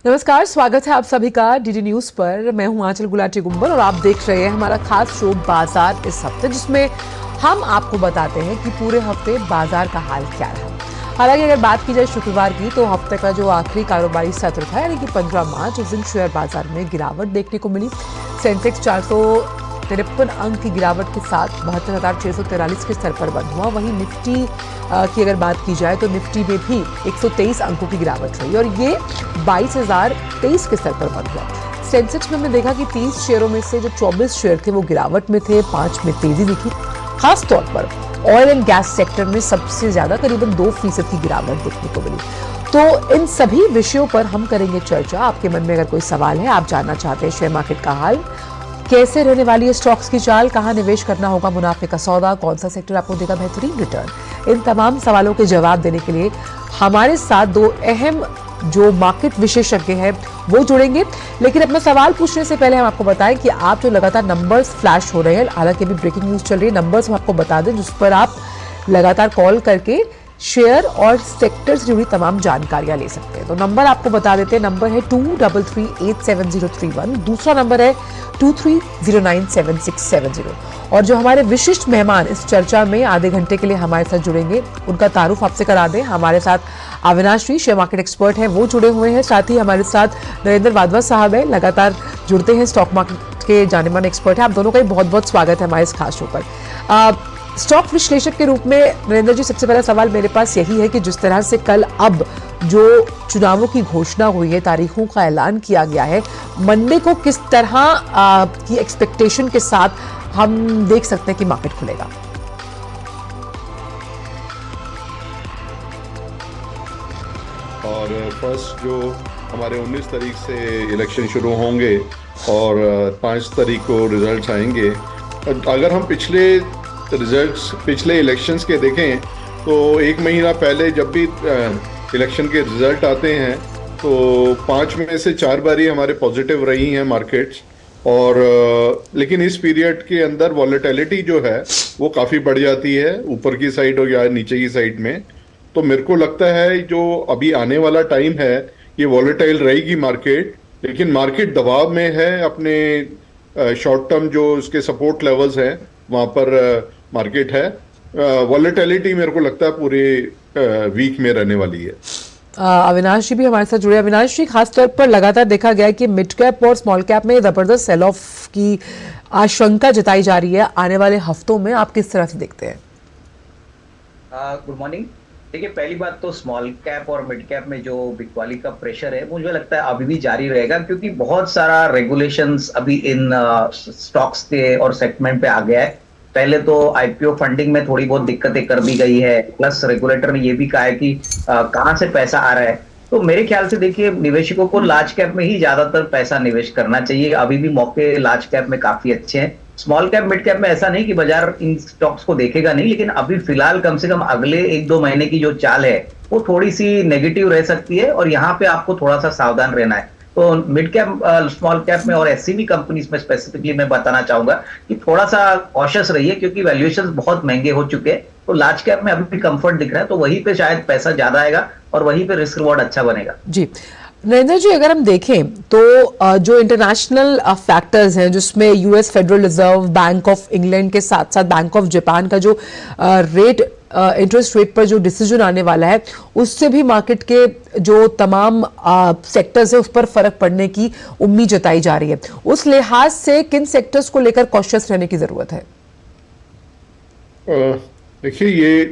नमस्कार, स्वागत है आप सभी का डीडी न्यूज पर। मैं हूं आंचल गुलाटी गुंबर और आप देख रहे हैं हमारा खास शो बाजार इस हफ्ते, जिसमें हम आपको बताते हैं कि पूरे हफ्ते बाजार का हाल क्या रहा। हालांकि अगर बात की जाए शुक्रवार की, तो हफ्ते का जो आखिरी कारोबारी सत्र था यानी कि 15 मार्च, उस दिन शेयर बाजार में गिरावट देखने को मिली। सेंसेक्स 453 अंक की गिरावट के साथ 72,643 के स्तर पर बंद हुआ। वहीं निफ्टी की अगर बात की जाए तो निफ्टी में भी 123 अंकों की गिरावट रही और ये 22,023 के स्तर पर बंद हुआ। सेंसेक्स में हमने देखा कि 30 शेयरों में से जो 24 शेयर थे वो गिरावट में थे, 5 में तेजी दिखी। खास तौर पर ऑयल एंड गैस सेक्टर में सबसे ज्यादा करीबन 2% की गिरावट देखने को मिली। तो इन सभी विषयों पर हम करेंगे चर्चा। आपके मन में अगर कोई सवाल है, आप जानना चाहते हैं शेयर मार्केट का हाल, कैसे रहने वाली है स्टॉक्स की चाल, कहां निवेश करना होगा मुनाफे का सौदा, कौन सा सेक्टर आपको देगा बेहतरीन रिटर्न, इन तमाम सवालों के जवाब देने के लिए हमारे साथ दो अहम जो मार्केट विशेषज्ञ हैं वो जुड़ेंगे। लेकिन अपना सवाल पूछने से पहले हम आपको बताएं कि आप जो लगातार नंबर्स फ्लैश हो रहे हैं, हालांकि अभी ब्रेकिंग न्यूज चल रही है, नंबर्स हम आपको बता दें जिस पर आप लगातार कॉल करके शेयर और सेक्टर से जुड़ी तमाम जानकारियां ले सकते हैं। तो नंबर आपको बता देते हैं। नंबर है 23387031, दूसरा नंबर है 23097670। और जो हमारे विशिष्ट मेहमान इस चर्चा में आधे घंटे के लिए हमारे साथ जुड़ेंगे, उनका तारुफ आपसे करा दें। हमारे साथ अविनाश जी, शेयर मार्केट एक्सपर्ट हैं, वो जुड़े हुए हैं। साथ ही हमारे साथ नरेंद्र वाधवा साहब हैं, लगातार जुड़ते हैं, स्टॉक मार्केट के जाने माने एक्सपर्ट हैं। आप दोनों का ही बहुत बहुत स्वागत है हमारे इस खास शो पर। स्टॉक विश्लेषक के रूप में नरेंद्र जी, सबसे पहला सवाल मेरे पास यही है कि जिस तरह से कल अब जो चुनावों की घोषणा हुई है, तारीखों का ऐलान किया गया है, मंडे को किस तरह की एक्सपेक्टेशन के साथ हम देख सकते हैं कि मार्केट खुलेगा? और फर्स्ट जो हमारे 19 तारीख से इलेक्शन शुरू होंगे और 5 तारीख को रिजल्ट्स आएंगे। अगर हम पिछले इलेक्शंस के देखें तो एक महीना पहले जब भी इलेक्शन के रिजल्ट आते हैं तो 5 में से 4 बारी हमारे पॉजिटिव रही हैं मार्केट्स। और लेकिन इस पीरियड के अंदर वॉलेटिलिटी जो है वो काफ़ी बढ़ जाती है, ऊपर की साइड हो या नीचे की साइड में। तो मेरे को लगता है जो अभी आने वाला टाइम है ये वॉलेटाइल रहेगी मार्केट, लेकिन मार्केट दबाव में है। अपने शॉर्ट टर्म जो उसके सपोर्ट लेवल्स हैं वहाँ पर मार्केट है। वॉलेटिलिटी मेरे को लगता है पूरे वीक में रहने वाली है। अविनाश जी भी हमारे साथ जुड़े। अविनाश जी, खासतौर पर लगातार देखा गया है कि मिड कैप और स्मॉल कैप में जबरदस्त सेल ऑफ की आशंका जताई जा रही है आने वाले हफ्तों में, आप किस तरह से देखते हैं? Good morning. देखिए, पहली बात तो स्मॉल कैप और मिड कैप में जो बिकवाली का प्रेशर है मुझे लगता है अभी भी जारी रहेगा, क्योंकि बहुत सारा रेगुलेशंस अभी इन स्टॉक्स के और सेगमेंट पे आ गया है। पहले तो आईपीओ फंडिंग में थोड़ी बहुत दिक्कतें कर दी गई है, प्लस रेगुलेटर ने ये भी कहा है कि कहाँ से पैसा आ रहा है। तो मेरे ख्याल से देखिए, निवेशकों को लार्ज कैप में ही ज्यादातर पैसा निवेश करना चाहिए। अभी भी मौके लार्ज कैप में काफी अच्छे हैं। स्मॉल कैप मिड कैप में ऐसा नहीं कि बाजार इन स्टॉक्स को देखेगा नहीं, लेकिन अभी फिलहाल कम से कम अगले 1-2 महीने की जो चाल है वो थोड़ी सी नेगेटिव रह सकती है और यहाँ पे आपको थोड़ा सा सावधान रहना है। तो मिड कैप, स्मॉल कैप में और एससीबी कंपनीज में स्पेसिफिकली मैं बताना चाहूंगा कि थोड़ा सा कॉशियस रहिए, क्योंकि वैल्यूएशंस बहुत महंगे हो चुके हैं। तो लार्ज कैप में अभी भी कंफर्ट दिख रहा है, तो वहीं पे शायद पैसा ज्यादा आएगा और वहीं पे रिस्क रिवॉर्ड अच्छा बनेगा। जी नरेंद्र जी, अगर हम देखें तो जो इंटरनेशनल फैक्टर्स हैं, जिसमें US federal reserve, bank of England के साथ साथ बैंक ऑफ जापान का जो इंटरेस्ट रेट पर जो डिसीजन आने वाला है, उससे भी मार्केट के जो तमाम सेक्टर्स है उस पर फर्क पड़ने की उम्मीद जताई जा रही है। उस लिहाज से किन सेक्टर्स को लेकर कॉशियस रहने की जरूरत है? देखिए, ये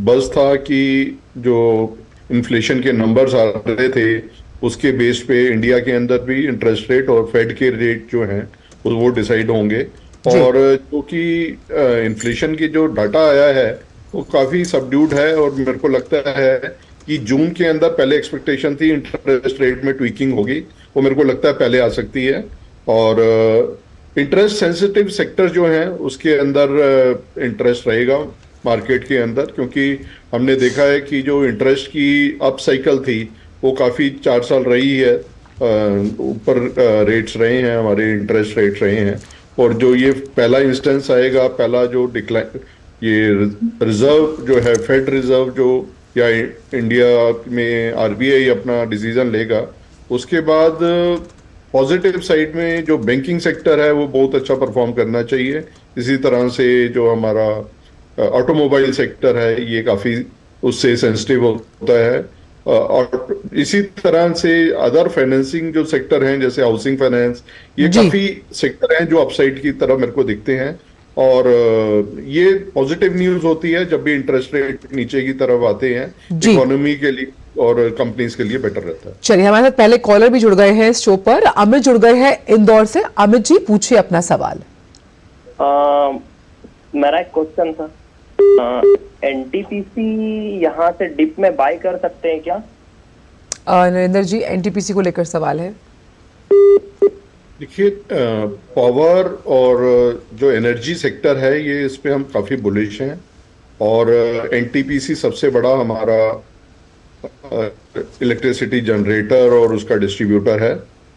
बस था कि जो इन्फ्लेशन के नंबर्स आ रहे थे उसके बेस पे इंडिया के अंदर भी इंटरेस्ट रेट और फेड के रेट जो हैं वो डिसाइड होंगे। और जो कि इन्फ्लेशन की जो डाटा आया है वो काफ़ी सबड्यूड है और मेरे को लगता है कि जून के अंदर पहले एक्सपेक्टेशन थी इंटरेस्ट रेट में ट्वीकिंग होगी, वो मेरे को लगता है पहले आ सकती है। और इंटरेस्ट सेंसिटिव सेक्टर जो हैं उसके अंदर इंटरेस्ट रहेगा मार्केट के अंदर, क्योंकि हमने देखा है कि जो इंटरेस्ट की अप साइकिल थी वो काफ़ी 4 साल रही है, ऊपर रेट्स रहे हैं, हमारे इंटरेस्ट रेट रहे हैं। और जो ये पहला इंस्टेंस आएगा, पहला जो डिक्लाइन, ये रिजर्व जो है, फेड रिजर्व जो या इंडिया में आरबीआई अपना डिसीजन लेगा, उसके बाद पॉजिटिव साइड में जो बैंकिंग सेक्टर है वो बहुत अच्छा परफॉर्म करना चाहिए। इसी तरह से जो हमारा ऑटोमोबाइल सेक्टर है ये काफी उससे सेंसिटिव होता है। और इसी तरह से अदर फाइनेंसिंग जो सेक्टर हैं जैसे हाउसिंग फाइनेंस, ये जी काफी सेक्टर हैं जो अपसाइड की तरह मेरे को दिखते हैं। और ये पॉजिटिव न्यूज होती है जब भी इंटरेस्ट रेट नीचे की तरफ आते हैं, जी। इकोनॉमी के लिए और कंपनीज के लिए बेटर रहता है। चलिए, हमारे साथ पहले कॉलर भी जुड़ गए हैं इस शो पर। अमित जुड़ गए हैं इंदौर से। अमित जी, पूछिए अपना सवाल। मेरा एक क्वेश्चन था, एनटीपीसी यहाँ से डिप में बाय कर सकते हैं क्या? नरेंद्र जी, एनटीपीसी को लेकर सवाल है। देखिए, पावर और जो एनर्जी सेक्टर है ये इस पे हम काफी बुलिश हैं। और एनटीपीसी सबसे बड़ा हमारा इलेक्ट्रिसिटी जनरेटर और उसका डिस्ट्रीब्यूटर है।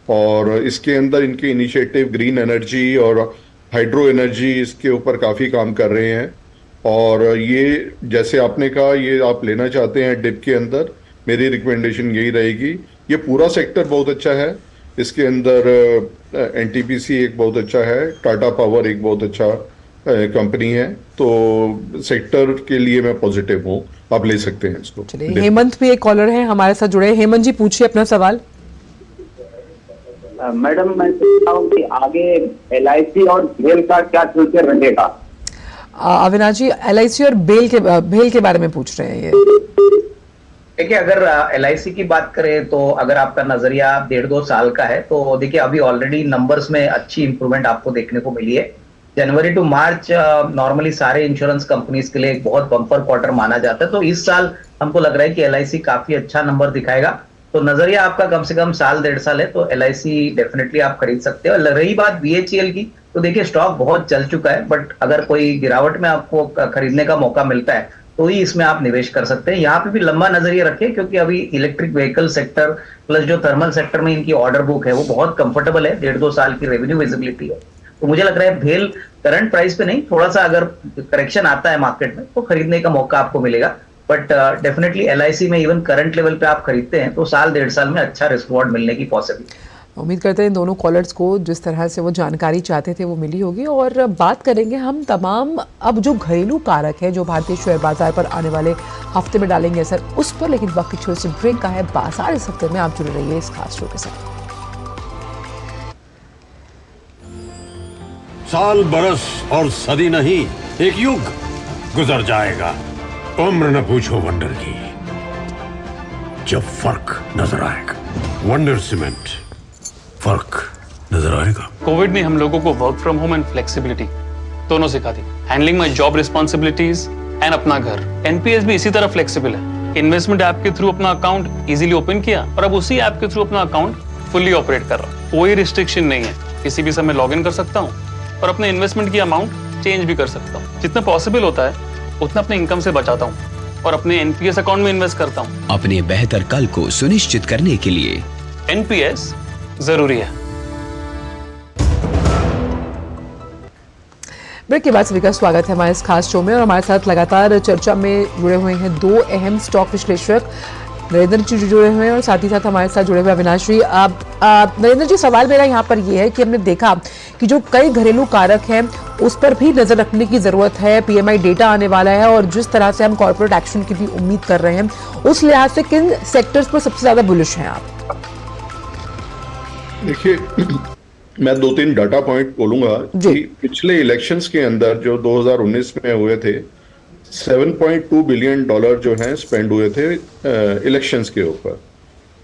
और इसके अंदर इनके इनिशिएटिव ग्रीन एनर्जी और हाइड्रो एनर्जी इसके ऊपर काफी काम कर रहे हैं। और ये जैसे आपने कहा, ये आप लेना चाहते हैं डिप के अंदर, मेरी रिकमेंडेशन यही रहेगी। ये पूरा सेक्टर बहुत अच्छा है। इसके अंदर एनटीपीसी एक बहुत अच्छा है, टाटा पावर एक बहुत अच्छा कंपनी है। तो सेक्टर के लिए मैं पॉजिटिव हूँ, आप ले सकते हैं इसको। चलिए, हेमंत भी एक कॉलर है हमारे साथ जुड़े। हेमंत जी, पूछिए अपना सवाल। मैडम, मैं पूछता हूँ कि आगे एलआईसी और भेल का क्या फ्यूचर रहेगा? अविनाश जी, एलआईसी और भेल के बारे में पूछ रहे हैं ये। देखिए, अगर एलआईसी की बात करें तो अगर आपका नजरिया 1.5-2 साल का है तो देखिए अभी ऑलरेडी नंबर्स में अच्छी इंप्रूवमेंट आपको देखने को मिली है। जनवरी टू मार्च नॉर्मली सारे इंश्योरेंस कंपनीज के लिए एक बहुत बम्पर क्वार्टर माना जाता है। तो इस साल हमको लग रहा है कि एलआईसी काफी अच्छा नंबर दिखाएगा। तो नजरिया आपका कम से कम 1-1.5 साल है, तो एलआईसी डेफिनेटली आप खरीद सकते हो। रही बात बीएचईएल की, तो देखिए स्टॉक बहुत चल चुका है, बट अगर कोई गिरावट में आपको खरीदने का मौका मिलता है तो ही इसमें आप निवेश कर सकते हैं। यहाँ पे भी लंबा नजरिया रखिए, क्योंकि अभी इलेक्ट्रिक व्हीकल सेक्टर प्लस जो थर्मल सेक्टर में इनकी ऑर्डर बुक है वो बहुत कंफर्टेबल है। 1.5-2 साल की रेवेन्यू विजिबिलिटी है। तो मुझे लग रहा है भेल करंट प्राइस पे नहीं, थोड़ा सा अगर करेक्शन आता है मार्केट में तो खरीदने का मौका आपको मिलेगा। बट डेफिनेटली एलआईसी में इवन करंट लेवल पे आप खरीदते हैं तो 1-1.5 साल में अच्छा रिस्क रिवॉर्ड मिलने की पॉसिबिलिटी। उम्मीद करते हैं इन दोनों कॉलर्स को जिस तरह से वो जानकारी चाहते थे वो मिली होगी। और बात करेंगे हम तमाम अब जो घरेलू कारक है जो भारतीय शेयर बाजार पर आने वाले हफ्ते में डालेंगे असर उस पर। लेकिन वक्त की छोटी सी ब्रेक का है। बाजार इस हफ्ते में आप जुड़े रहिए इस खास शो के साथ। साल, बरस और सदी नहीं, एक युग गुजर जाएगा। उम्र न पूछो वंडर की, जब फर्क नजर आएगा। वंडर सीमेंट, फर्क नजर आएगा। कोविड ने हम लोगों को work from home and flexibility दोनों सिखा दी। Handling my job responsibilities and अपना घर। एनपीएस भी इसी तरह फ्लेक्सिबल है। इन्वेस्टमेंट ऐप के थ्रू अपना अकाउंट इजीली ओपन किया और अब उसी ऐप के थ्रू अपना अकाउंट फुल्ली ऑपरेट कर रहा हूँ। कोई रिस्ट्रिक्शन नहीं है, किसी भी समय लॉग इन कर सकता हूँ और अपने इन्वेस्टमेंट की अमाउंट चेंज भी कर सकता हूँ। जितना पॉसिबल होता है उतना अपने इनकम से बचाता हूँ और अपने एनपीएस अकाउंट में इन्वेस्ट करता हूँ। अपने बेहतर कल को सुनिश्चित करने के लिए एनपीएस जरूरी है। ब्रेक के बाद सभी का स्वागत है हमारे इस खास शो में। और हमारे साथ लगातार चर्चा में जुड़े हुए हैं दो अहम स्टॉक विश्लेषक, नरेंद्र जी जुड़े हुए हैं और साथ ही साथ हमारे साथ जुड़े हुए अविनाश जी। नरेंद्र जी, सवाल मेरा यहाँ पर ये है कि हमने देखा कि जो कई घरेलू कारक हैं उस पर भी नजर रखने की जरूरत है। पीएमआई डेटा आने वाला है और जिस तरह से हम कॉर्पोरेट एक्शन की भी उम्मीद कर रहे हैं, उस लिहाज से किन सेक्टर्स पर सबसे ज्यादा बुलिश हैं आप? देखिए, मैं 2-3 डाटा पॉइंट बोलूंगा कि पिछले इलेक्शंस के अंदर जो 2019 में हुए थे, $7.2 बिलियन जो हैं स्पेंड हुए थे इलेक्शंस के ऊपर।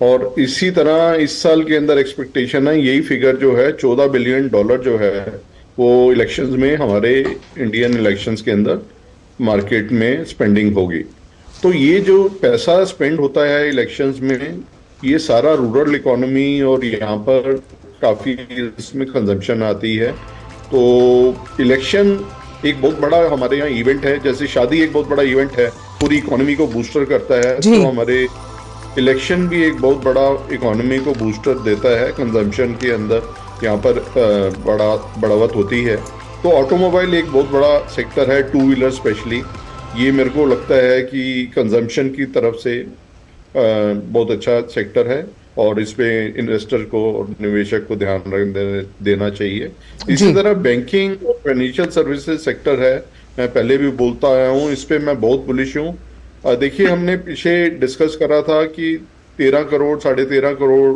और इसी तरह इस साल के अंदर एक्सपेक्टेशन है यही फिगर जो है $14 बिलियन जो है वो इलेक्शंस में हमारे इंडियन इलेक्शंस के अंदर मार्केट में स्पेंडिंग होगी। तो ये जो पैसा स्पेंड होता है इलेक्शंस में, ये सारा रूरल इकोनॉमी और यहाँ पर काफी इसमें कंजम्पशन आती है। तो इलेक्शन एक बहुत बड़ा हमारे यहाँ इवेंट है, जैसे शादी एक बहुत बड़ा इवेंट है, पूरी इकोनॉमी को बूस्टर करता है। तो हमारे इलेक्शन भी एक बहुत बड़ा इकोनॉमी को बूस्टर देता है, कंजम्पशन के अंदर यहाँ पर बढ़ावत होती है। तो ऑटोमोबाइल एक बहुत बड़ा सेक्टर है, 2 व्हीलर स्पेशली। ये मेरे को लगता है कि कंजम्पशन की तरफ से बहुत अच्छा सेक्टर है। और इस पे इन्वेस्टर को और निवेशक को ध्यान देना चाहिए। इसी तरह बैंकिंग और फाइनेंशियल सर्विसेज सेक्टर है, मैं पहले भी बोलता आया हूँ, इस पे मैं बहुत बुलिश हूँ। देखिए, हमने पीछे डिस्कस करा था कि 13 करोड़ 13.5 करोड़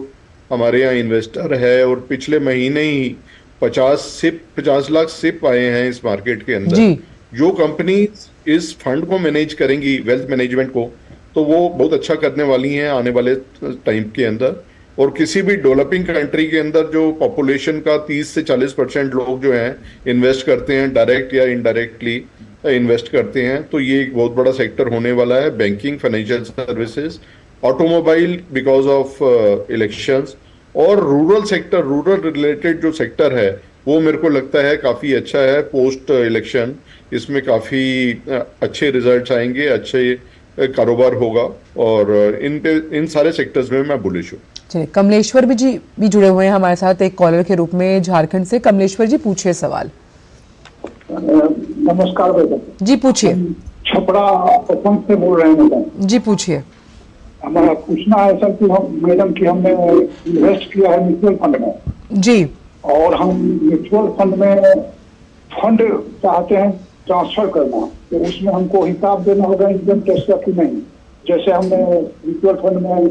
हमारे यहाँ इन्वेस्टर है और पिछले महीने ही 50 लाख सिप आए हैं इस मार्केट के अंदर। जो कंपनी इस फंड को मैनेज करेंगी, वेल्थ मैनेजमेंट को, तो वो बहुत अच्छा करने वाली हैं आने वाले टाइम के अंदर। और किसी भी डेवलपिंग कंट्री के अंदर जो पॉपुलेशन का 30 से 40% लोग जो हैं इन्वेस्ट करते हैं, डायरेक्ट या इनडायरेक्टली इन्वेस्ट करते हैं, तो ये एक बहुत बड़ा सेक्टर होने वाला है। Banking, financial services, automobile because of elections, और रूरल सेक्टर, रूरल रिलेटेड जो सेक्टर है वो मेरे को लगता है काफी अच्छा है पोस्ट इलेक्शन। इसमें काफी अच्छे रिजल्ट्स आएंगे, अच्छे कारोबार होगा, और इन सारे सेक्टर्स में मैं बुलिश हूँ। चलिए, कमलेश्वर जी भी जुड़े हुए हैं हमारे साथ एक कॉलर के रूप में झारखंड से। कमलेश्वर जी, पूछिए सवाल। नमस्कार बेटा जी, पूछिए। छपरा पसंद से बोल रहे हैं मैडम जी, पूछिए। हमारा पूछना है सर कि हम मैडम कि हमने इन्वेस्ट किया है म्यूचुअल फंड में जी, और हम म्यूचुअल फंड में फंड चाहते हैं ट्रांसफर करना, तो उसमें हमको हिसाब देना होगा इनकम टैक्स का कि नहीं? जैसे हमने म्यूचुअल फंड में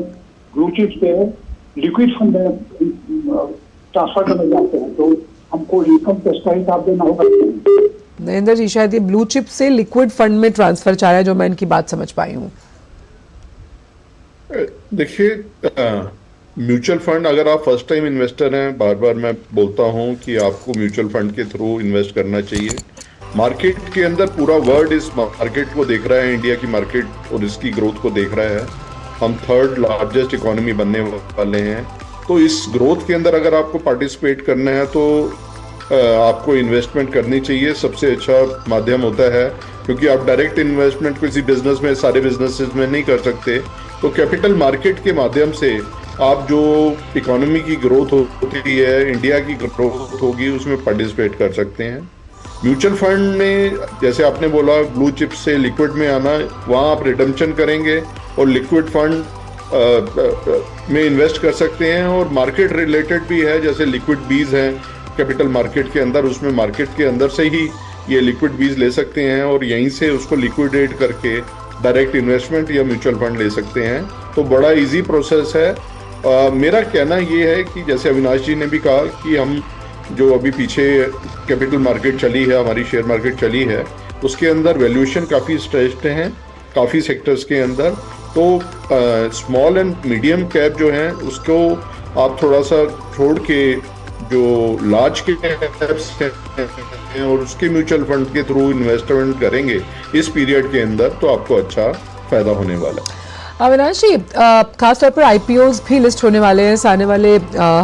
ब्लू चिप से लिक्विड फंड में ट्रांसफर करने जाते हैं, तो हमको इनकम टैक्स का हिसाब देना होगा कि नहीं? नरेंद्र जी, शायद ये ब्लू चिप से लिक्विड फंड में ट्रांसफर चाह रहा है, जो मैं इनकी बात समझ पाई हूँ। देखिए, म्यूचुअल फंड, अगर आप फर्स्ट टाइम इन्वेस्टर हैं, बार बार मैं बोलता हूं कि आपको म्यूचुअल फंड के थ्रू इन्वेस्ट करना चाहिए। मार्केट के अंदर पूरा वर्ल्ड इस मार्केट को देख रहा है, इंडिया की मार्केट और इसकी ग्रोथ को देख रहा है। हम 3rd लार्जेस्ट इकोनॉमी बनने वाले हैं, तो इस ग्रोथ के अंदर अगर आपको पार्टिसिपेट करना है तो आपको इन्वेस्टमेंट करनी चाहिए। सबसे अच्छा माध्यम होता है, क्योंकि आप डायरेक्ट इन्वेस्टमेंट किसी बिजनेस में, सारे बिजनेसेस में नहीं कर सकते, तो कैपिटल मार्केट के माध्यम से आप जो इकोनॉमी की ग्रोथ होती है, इंडिया की ग्रोथ होगी, उसमें पार्टिसिपेट कर सकते हैं। म्यूचुअल फंड में जैसे आपने बोला ब्लू चिप से लिक्विड में आना, वहाँ आप रिडम्पशन करेंगे और लिक्विड फंड में इन्वेस्ट कर सकते हैं। और मार्केट रिलेटेड भी है, जैसे लिक्विड बीज हैं कैपिटल मार्केट के अंदर, उसमें मार्केट के अंदर से ही ये लिक्विड बीज ले सकते हैं और यहीं से उसको लिक्विडेट करके डायरेक्ट इन्वेस्टमेंट या म्यूचुअल फंड ले सकते हैं। तो बड़ा इजी प्रोसेस है। मेरा कहना ये है कि जैसे अविनाश जी ने भी कहा कि हम जो अभी पीछे कैपिटल मार्केट चली है, हमारी शेयर मार्केट चली है, उसके अंदर वैल्यूएशन काफ़ी स्ट्रेच्ड हैं काफ़ी सेक्टर्स के अंदर। तो स्मॉल एंड मीडियम कैप जो हैं उसको आप थोड़ा सा छोड़ के जो लार्ज के कैप्स हैं और उसके म्यूचुअल फंड के थ्रू इन्वेस्टमेंट करेंगे इस पीरियड के अंदर, तो आपको अच्छा फायदा होने वाला है। अविनाश जी, खासतौर पर आईपीओज भी लिस्ट होने वाले हैं आने वाले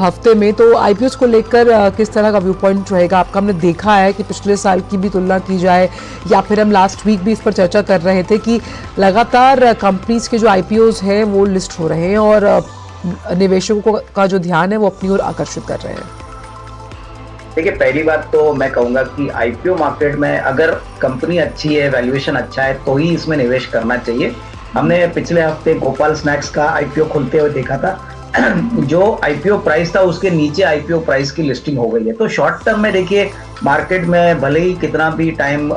हफ्ते में, तो आईपीओज को लेकर किस तरह का व्यू पॉइंट रहेगा आपका? हमने देखा है कि पिछले साल की भी तुलना की जाए, या फिर हम लास्ट वीक भी इस पर चर्चा कर रहे थे कि लगातार कंपनीज के जो आईपीओज हैं वो लिस्ट हो रहे हैं और निवेशकों का जो ध्यान है वो अपनी ओर आकर्षित कर रहे हैं। देखिए, पहली बात तो मैं कहूंगा कि आईपीओ मार्केट में अगर कंपनी अच्छी है, वैल्यूएशन अच्छा है, तो ही इसमें निवेश करना चाहिए। हमने पिछले हफ्ते गोपाल स्नैक्स का आईपीओ खुलते हुए देखा था, जो आईपीओ प्राइस था उसके नीचे आईपीओ प्राइस की लिस्टिंग हो गई है। तो शॉर्ट टर्म में देखिए, मार्केट में भले ही कितना भी टाइम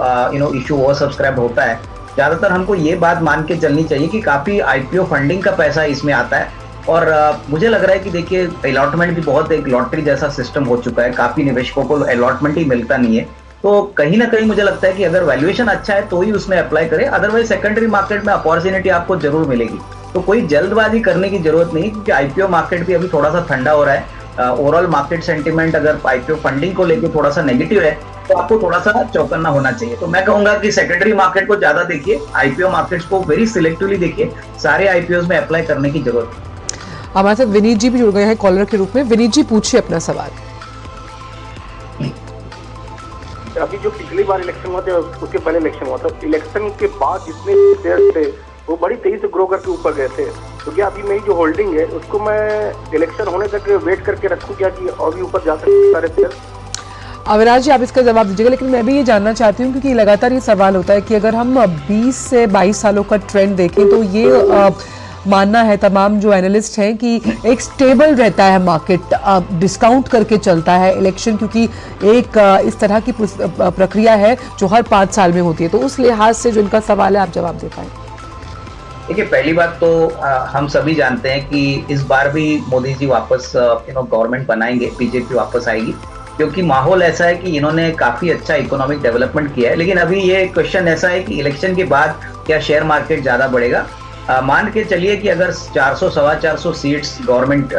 इशू ओवर सब्सक्राइब होता है, ज्यादातर हमको ये बात मान के चलनी चाहिए कि काफी आईपीओ फंडिंग का पैसा इसमें आता है। और मुझे लग रहा है कि देखिए, अलॉटमेंट भी बहुत एक लॉटरी जैसा सिस्टम हो चुका है, काफी निवेशकों को अलॉटमेंट ही मिलता नहीं है। तो कहीं ना कहीं मुझे लगता है कि अगर वैल्यूएशन अच्छा है तो ही उसमें अप्लाई करें, अदरवाइज सेकेंडरी मार्केट में अपॉर्चुनिटी आपको जरूर मिलेगी। तो कोई जल्दबाजी करने की जरूरत नहीं, क्योंकि आईपीओ मार्केट भी अभी थोड़ा सा ठंडा हो रहा है। ओवरऑल मार्केट सेंटीमेंट अगर आईपीओ फंडिंग को लेकर थोड़ा सा नेगेटिव है, तो आपको थोड़ा सा चौकन्ना होना चाहिए। तो मैं कहूंगा कि सेकेंडरी मार्केट को ज्यादा देखिए, आईपीओ मार्केट को वेरी सिलेक्टिवली देखिए, सारे आईपीओ में अप्लाई करने की जरूरत है। हमारे साथ विनीत जी भी जुड़ गए हैं कॉलर के रूप में। विनीत जी, पूछिए अपना सवाल। अभी जो पिछली बार इलेक्शन हुआ था, उसके पहले इलेक्शन हुआ था, इलेक्शन के बाद जितने शेयर थे वो बड़ी तेजी से ग्रो करके ऊपर गए थे। तो क्या अभी मेरी जो होल्डिंग है उसको मैं इलेक्शन होने तक वेट करके रखूं क्या, कि और भी ऊपर जा सकते सारे शेयर? अविनाश जी, आप इसका जवाब दीजिएगा, लेकिन मैं भी ये जानना चाहती हूँ क्योंकि लगातार ये सवाल होता है कि अगर हम 20 से 22 सालों का ट्रेंड देखें तो ये मानना है तमाम जो एनालिस्ट हैं कि एक स्टेबल रहता है मार्केट, डिस्काउंट करके चलता है इलेक्शन, क्योंकि एक इस तरह की प्रक्रिया है जो हर 5 साल में होती है। तो उस लिहाज से जो इनका सवाल है, आप जवाब दे पाए। देखिए, पहली बात तो हम सभी जानते हैं कि इस बार भी मोदी जी वापस गवर्नमेंट बनाएंगे, बीजेपी वापस आएगी, क्योंकि माहौल ऐसा है कि इन्होंने काफी अच्छा इकोनॉमिक डेवलपमेंट किया है। लेकिन अभी ये क्वेश्चन ऐसा है कि इलेक्शन के बाद क्या शेयर मार्केट ज्यादा बढ़ेगा। मान के चलिए कि अगर 400-450 सीट्स गवर्नमेंट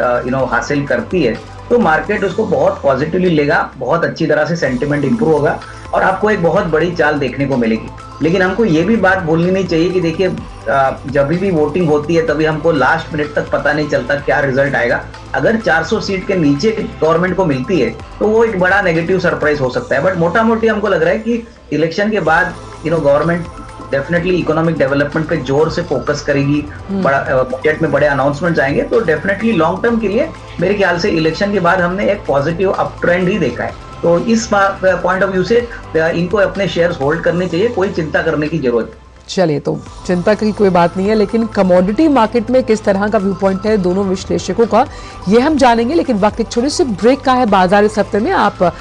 हासिल करती है तो मार्केट उसको बहुत पॉजिटिवली लेगा, बहुत अच्छी तरह से सेंटिमेंट इंप्रूव होगा और आपको एक बहुत बड़ी चाल देखने को मिलेगी। लेकिन हमको ये भी बात बोलनी नहीं चाहिए कि देखिए, जब भी वोटिंग होती है तभी हमको लास्ट मिनट तक पता नहीं चलता क्या रिजल्ट आएगा। अगर 400 सीट के नीचे गवर्नमेंट को मिलती है तो वो एक बड़ा नेगेटिव सरप्राइज हो सकता है। बट मोटा मोटी हमको लग रहा है कि इलेक्शन के बाद गवर्नमेंट डेफिनेटली इकोनॉमिक डेवलपमेंट पे जोर से फोकस करेगी, बड़ा बजट में बड़े अनाउंसमेंट्स आएंगे, तो डेफिनेटली लॉन्ग टर्म के लिए मेरे ख्याल से इलेक्शन के बाद हमने एक पॉजिटिव अप ट्रेंड ही देखा है। तो इस पॉइंट ऑफ व्यू से इनको अपने शेयर्स होल्ड करने चाहिए, कोई चिंता करने की जरूरत नहीं। चलिए, तो चिंता की कोई बात नहीं है, लेकिन कमोडिटी मार्केट में किस तरह का व्यू पॉइंट है दोनों विश्लेषकों का, ये हम जानेंगे। लेकिन वक्त एक छोटे से ब्रेक का है बाजार इस हफ्ते में। आप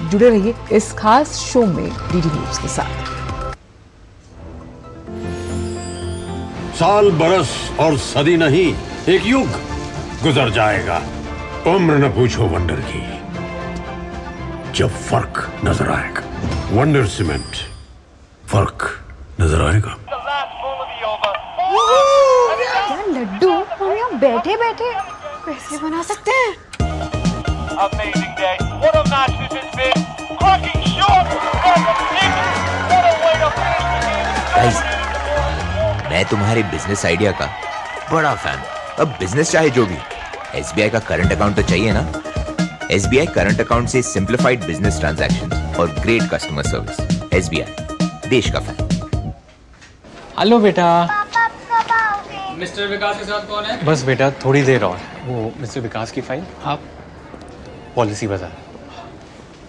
जुड़े रहिए इस खास शो में डीडी न्यूज के साथ। साल, बरस और सदी नहीं, एक युग गुजर जाएगा। उम्र न पूछो वंडर की, जब फर्क नजर आएगा। वंडर सीमेंट, फर्क नजर आएगा। क्या लड्डू, हम यहाँ बैठे बैठे पैसे बना सकते हैं। गाइस, मैं तुम्हारे बिजनेस आइडिया का बड़ा फैन हूं। अब बिजनेस चाहे जो भी, SBI का करंट अकाउंट तो चाहिए ना। SBI करंट अकाउंट से सिंप्लीफाइड बिजनेस ट्रांजैक्शंस और ग्रेट कस्टमर सर्विस। SBI, देश का फैन। हेलो बेटा। पापा कब आओगे? मिस्टर विकास के साथ कौन है? बस बेटा थोड़ी देर और। वो मिस्टर विकास की फाइल आप पॉलिसी बाजार।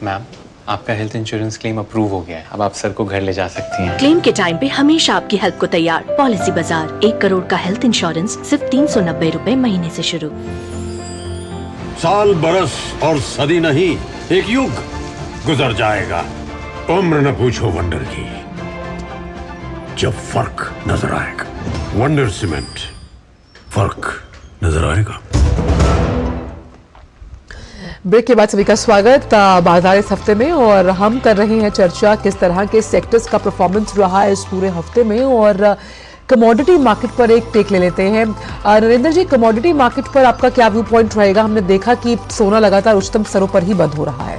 मैम, आपका हेल्थ इंश्योरेंस क्लेम अप्रूव हो गया है, अब आप सर को घर ले जा सकती हैं। क्लेम के टाइम पे हमेशा आपकी हेल्प को तैयार। पॉलिसी बाजार, 1 करोड़ का हेल्थ इंश्योरेंस सिर्फ 390 रुपए महीने से शुरू। साल, बरस और सदी नहीं, एक युग गुजर जाएगा। उम्र न पूछो वंडर की, जब फर्क नजर आएगा। वंडर सीमेंट, फर्क नजर आएगा। ब्रेक के बाद सभी का स्वागत बाजार इस हफ्ते में, और हम कर रहे हैं चर्चा किस तरह के सेक्टर्स का परफॉर्मेंस रहा है इस पूरे हफ्ते में। और कमोडिटी मार्केट पर एक टेक ले लेते हैं। नरेंद्र जी, कमोडिटी मार्केट पर आपका क्या व्यू पॉइंट रहेगा? हमने देखा कि सोना लगातार उच्चतम स्तरों पर ही बंद हो रहा है।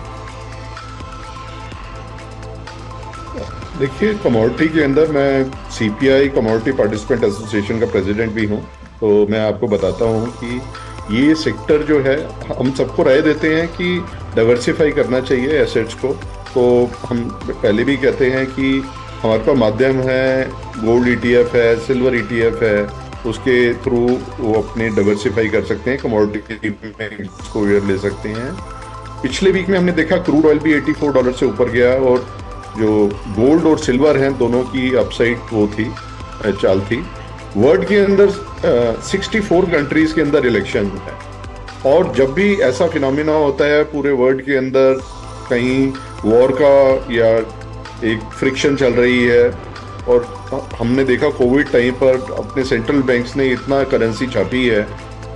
देखिए, कमोडिटी के अंदर मैं CPI कमोडिटी पार्टिसिपेंट एसोसिएशन का प्रेसिडेंट भी हूं, तो मैं आपको बताता हूं कि ये सेक्टर जो है, हम सबको राय देते हैं कि डाइवर्सिफाई करना चाहिए एसेट्स को। तो हम पहले भी कहते हैं कि हमारे पास माध्यम है, गोल्ड ETF है, सिल्वर ETF है, उसके थ्रू वो अपने डाइवर्सिफाई कर सकते हैं, कमोडिटी में एक्सपोजर ले सकते हैं। पिछले वीक में हमने देखा क्रूड ऑयल भी $84 से ऊपर गया, और जो गोल्ड और सिल्वर हैं दोनों की अपसाइड वो थी, चाल थी। वर्ल्ड के अंदर 64 कंट्रीज के अंदर इलेक्शन है, और जब भी ऐसा फिनोमिना होता है पूरे वर्ल्ड के अंदर, कहीं वॉर का या एक फ्रिक्शन चल रही है, और हमने देखा कोविड टाइम पर अपने सेंट्रल बैंक्स ने इतना करेंसी छापी है।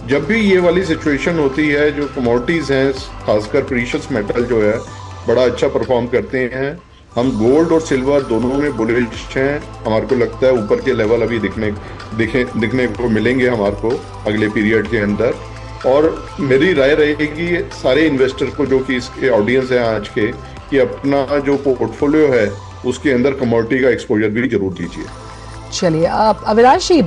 जब भी ये वाली सिचुएशन होती है, जो कमोडिटीज हैं, खासकर प्रीशियस मेटल जो है, बड़ा अच्छा परफॉर्म करते हैं। हम गोल्ड और सिल्वर दोनों में बुलिश हैं। हमारे को लगता है ऊपर के लेवल अभी दिखने को मिलेंगे हमारे को अगले पीरियड के अंदर। और मेरी राय रहेगी सारे इन्वेस्टर को, जो कि इसके ऑडियंस है आज के, कि अपना जो पोर्टफोलियो है उसके अंदर कमोडिटी का एक्सपोजर भी जरूर कीजिए। चलिए, अविनाश जी,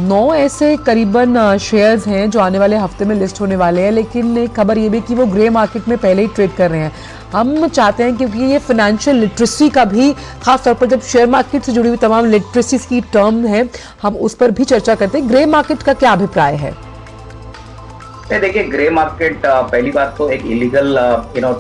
9 ऐसे करीबन शेयर्स हैं जो आने वाले हफ्ते में लिस्ट होने वाले हैं, लेकिन एक खबर ये भी कि वो ग्रे मार्केट में पहले ही ट्रेड कर रहे हैं। हम चाहते हैं, क्योंकि ये फाइनेंशियल लिटरेसी का भी, खासतौर पर जब शेयर मार्केट से जुड़ी हुई तमाम लिटरेसी की टर्म है, हम उस पर भी चर्चा करते हैं। ग्रे मार्केट का क्या अभिप्राय है? देखिए, ग्रे मार्केट पहली बात तो एक इलीगल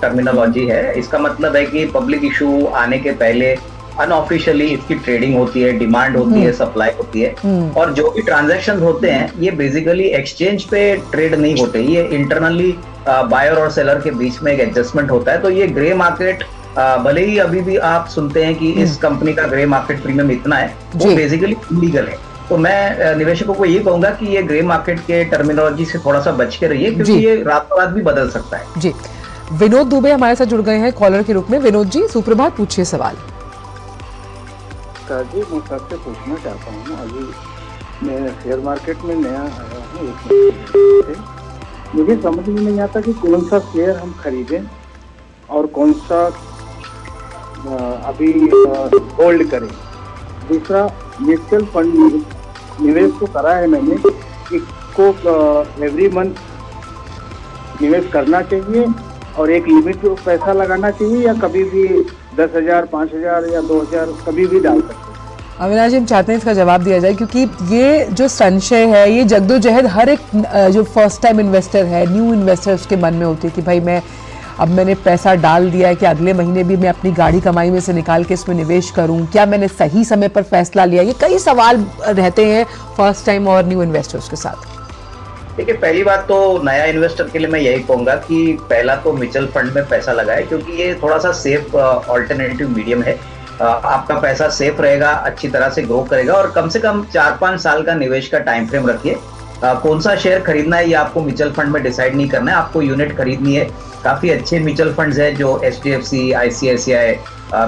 टर्मिनोलॉजी है। इसका मतलब है कि पब्लिक इशू आने के पहले अनऑफिशियली इसकी ट्रेडिंग होती है, डिमांड होती है, सप्लाई होती है, और जो भी ट्रांजैक्शन होते हैं ये बेसिकली एक्सचेंज पे ट्रेड नहीं होते, ये इंटरनली बायर और सेलर के बीच में एक एडजस्टमेंट होता है। तो ये ग्रे मार्केट भले ही अभी भी आप सुनते हैं कि इस कंपनी का ग्रे मार्केट प्रीमियम इतना है, वो बेसिकली इलीगल है। तो मैं निवेशकों को ये कहूंगा कि ये ग्रे मार्केट के टर्मिनोलॉजी से थोड़ा सा बच के रहिए, क्योंकि ये रातों रात भी बदल सकता है। जी, विनोद दुबे हमारे साथ जुड़ गए हैं कॉलर के रूप में। विनोद जी, सुप्रभात, पूछिए सवाल। जी, मैं सबसे पूछना चाहता हूँ, अभी मैं शेयर मार्केट में नया आया हूँ, मुझे समझ में नहीं आता कि कौन सा शेयर हम खरीदें और कौन सा अभी होल्ड करें। दूसरा, म्यूचुअल फंड निवेश तो करा है मैंने, इसको एवरी मंथ निवेश करना चाहिए और एक लिमिट पे पैसा लगाना चाहिए, या कभी भी 10,000, 5,000 या 2,000 कभी भी डाल सकते हैं? अविनाश जी, हम चाहते हैं इसका जवाब दिया जाए, क्योंकि ये जो संशय है, ये जद्दोजहद हर एक जो फर्स्ट टाइम इन्वेस्टर है, न्यू इन्वेस्टर, उसके मन में होती है कि भाई मैंने पैसा डाल दिया है कि अगले महीने भी मैं अपनी गाढ़ी कमाई में से निकाल के इसमें निवेश करूं, क्या मैंने सही समय पर फैसला लिया? ये कई सवाल रहते हैं फर्स्ट टाइम और न्यू इन्वेस्टर्स के साथ। देखिए, पहली बात तो नया इन्वेस्टर के लिए मैं यही कहूंगा कि पहला तो म्यूचुअल फंड में पैसा लगाए, क्योंकि ये थोड़ा सा सेफ ऑल्टरनेटिव मीडियम है। आपका पैसा सेफ रहेगा, अच्छी तरह से ग्रो करेगा, और कम से कम 4-5 साल का निवेश का टाइम फ्रेम रखिए। कौन सा शेयर खरीदना है ये आपको म्यूचुअल फंड में डिसाइड नहीं करना है, आपको यूनिट खरीदनी है। काफी अच्छे म्यूचुअल फंड्स है जो HDFC, ICICI,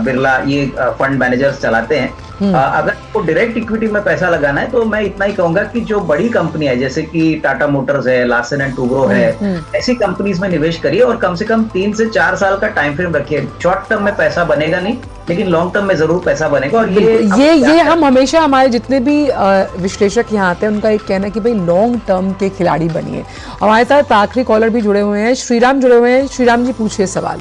बिरला, ये फंड मैनेजर्स चलाते हैं। अगर आपको डायरेक्ट इक्विटी में पैसा लगाना है तो मैं इतना ही कहूंगा कि जो बड़ी कंपनी है, जैसे कि टाटा मोटर्स है, लार्सन एंड टूब्रो है, ऐसी कंपनीज में निवेश करिए और कम से कम 3 से 4 साल का टाइम फ्रेम रखिए। शॉर्ट टर्म में पैसा बनेगा नहीं, लेकिन लॉन्ग टर्म में जरूर पैसा बनेगा। और ये हम हमेशा, हमारे जितने भी विश्लेषक यहाँ आते हैं उनका एक कहना है कि भाई लॉन्ग टर्म के खिलाड़ी बनिए। हमारे साथ आखिरी कॉलर भी जुड़े हुए हैं, श्रीराम जुड़े हुए हैं। श्रीराम जी, पूछिए सवाल।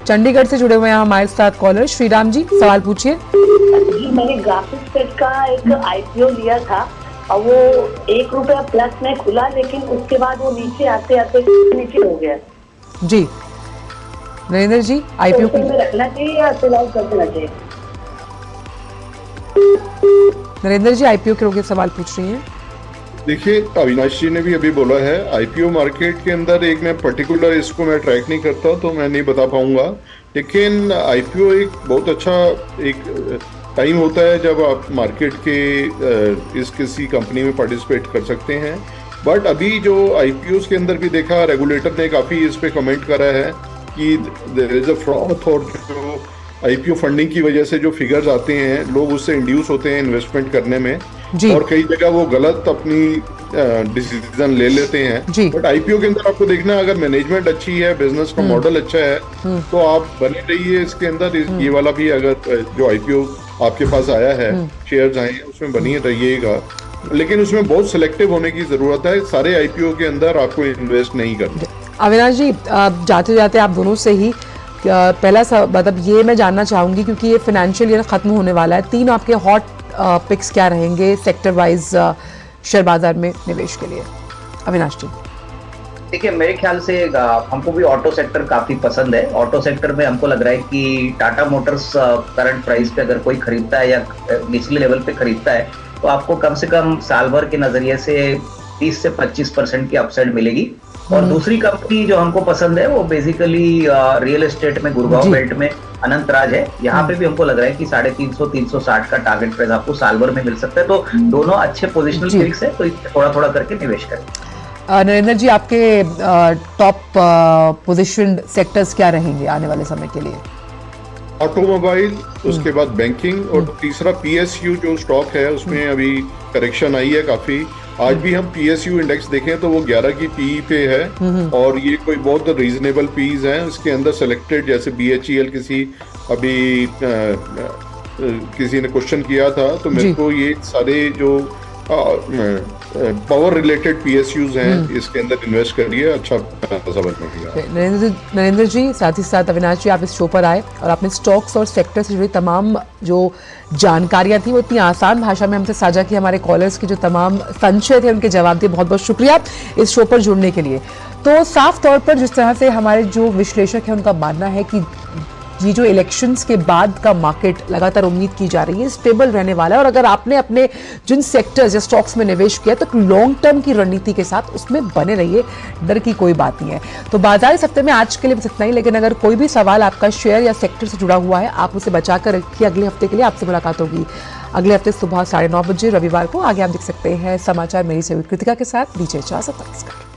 चंडीगढ़ से जुड़े हुए हैं हमारे साथ कॉलर। श्रीराम जी, सवाल पूछिए। जी, मैंने ग्राफिक्स सेट का एक IPO लिया था और वो ₹1 में खुला, लेकिन उसके बाद वो नीचे आते आते नीचे हो गया। जी, नरेंद्र जी, IPO को रखना चाहिए या सेल आउट कर देना चाहिए? नरेंद्र जी, IPO के रोके सवाल पूछ रही हैं। देखिए, अविनाश जी ने भी अभी बोला है, IPO मार्केट के अंदर एक मैं पर्टिकुलर इसको मैं ट्रैक नहीं करता तो मैं नहीं बता पाऊंगा, लेकिन IPO एक बहुत अच्छा एक टाइम होता है जब आप मार्केट के इस किसी कंपनी में पार्टिसिपेट कर सकते हैं। बट अभी जो IPOs के अंदर भी देखा, रेगुलेटर ने काफ़ी इस पे कमेंट करा है कि देयर इज अ फ्रॉड, और जो IPO फंडिंग की वजह से जो फिगर्स आते हैं, लोग उससे इंड्यूस होते हैं इन्वेस्टमेंट करने में, और कई जगह वो गलत अपनी डिसीजन ले लेते हैं। बट IPO के अंदर आपको देखना, अगर मैनेजमेंट अच्छी है, बिजनेस का मॉडल अच्छा है, तो आप बने रहिए इसके अंदर। ये वाला भी अगर जो IPO आपके पास आया है, शेयर्स आए हैं, उसमें बनी रहिएगा, लेकिन उसमें बहुत सिलेक्टिव होने की जरूरत है। सारे IPO के अंदर आपको इन्वेस्ट नहीं करना। अविनाश जी, जाते जाते आप दोनों से ही पहला मतलब ये मैं जानना चाहूंगी, क्योंकि ये फाइनेंशियल ईयर खत्म होने वाला है, 3 आपके हॉट पिक्स क्या रहेंगे सेक्टर वाइज शेयर बाजार में निवेश के लिए? अविनाश जी, देखिए, मेरे ख्याल से हमको भी ऑटो सेक्टर काफी पसंद है। ऑटो सेक्टर में हमको लग रहा है कि टाटा मोटर्स करंट प्राइस पे अगर कोई खरीदता है या निचले लेवल पे खरीदता है, तो आपको कम से कम साल भर के नजरिए से 30 से 25% की अपसाइड मिलेगी। और दूसरी कंपनी जो हमको पसंद है वो बेसिकली रियल एस्टेट में गुड़गांव बेल्ट में अनंतराज है। यहाँ पे भी हमको लग रहा है कि 350-360 का टारगेट प्राइस आपको साल भर में मिल सकता है। तो दोनों अच्छे पोजिशनल पिक्स है, तो थोड़ा थोड़ा करके निवेश करें। नरेंद्र जी, आपके टॉप पोजिशन सेक्टर्स क्या रहेंगे आने वाले समय के लिए? ऑटोमोबाइल, उसके बाद बैंकिंग, और तीसरा PSU जो स्टॉक है उसमें अभी करेक्शन आई है काफी। आज भी हम PSU इंडेक्स देखें तो वो 11 की PE पे है, और ये कोई बहुत रीजनेबल पीज है। इसके अंदर सिलेक्टेड, जैसे BHEL किसी ने क्वेश्चन किया था, तो मेरे को ये सारे जो पावर रिलेटेड PSUs हैं, इसके अंदर इन्वेस्ट करिए, अच्छा पैसा बनेगा। नरेंद्र जी, साथ ही साथ अविनाश जी, आप इस शो पर आए और आपने स्टॉक्स और सेक्टर से जुड़ी तमाम जो जानकारियां थी वो इतनी आसान भाषा में हमसे साझा की। हमारे कॉलर्स के जो तमाम संशय थे उनके जवाब दिए। बहुत बहुत शुक्रिया इस शो पर जुड़ने के लिए। तो साफ तौर पर जिस तरह से हमारे जो विश्लेषक हैं उनका मानना है कि ये जो इलेक्शंस के बाद का मार्केट लगातार उम्मीद की जा रही है स्टेबल रहने वाला है, और अगर आपने अपने जिन सेक्टर्स या स्टॉक्स में निवेश किया तो लॉन्ग टर्म की रणनीति के साथ उसमें बने रहिए, डर की कोई बात नहीं है। तो बाजार इस हफ्ते में आज के लिए बस इतना ही, लेकिन अगर कोई भी सवाल आपका शेयर या सेक्टर से जुड़ा हुआ है आप उसे बचा कर रखिए। अगले हफ्ते के लिए आपसे मुलाकात होगी अगले हफ्ते सुबह 9:30 बजे रविवार को। आगे आप देख सकते हैं समाचार मेरी से कृतिका के साथ। दीजिए इजाजत, नमस्कार।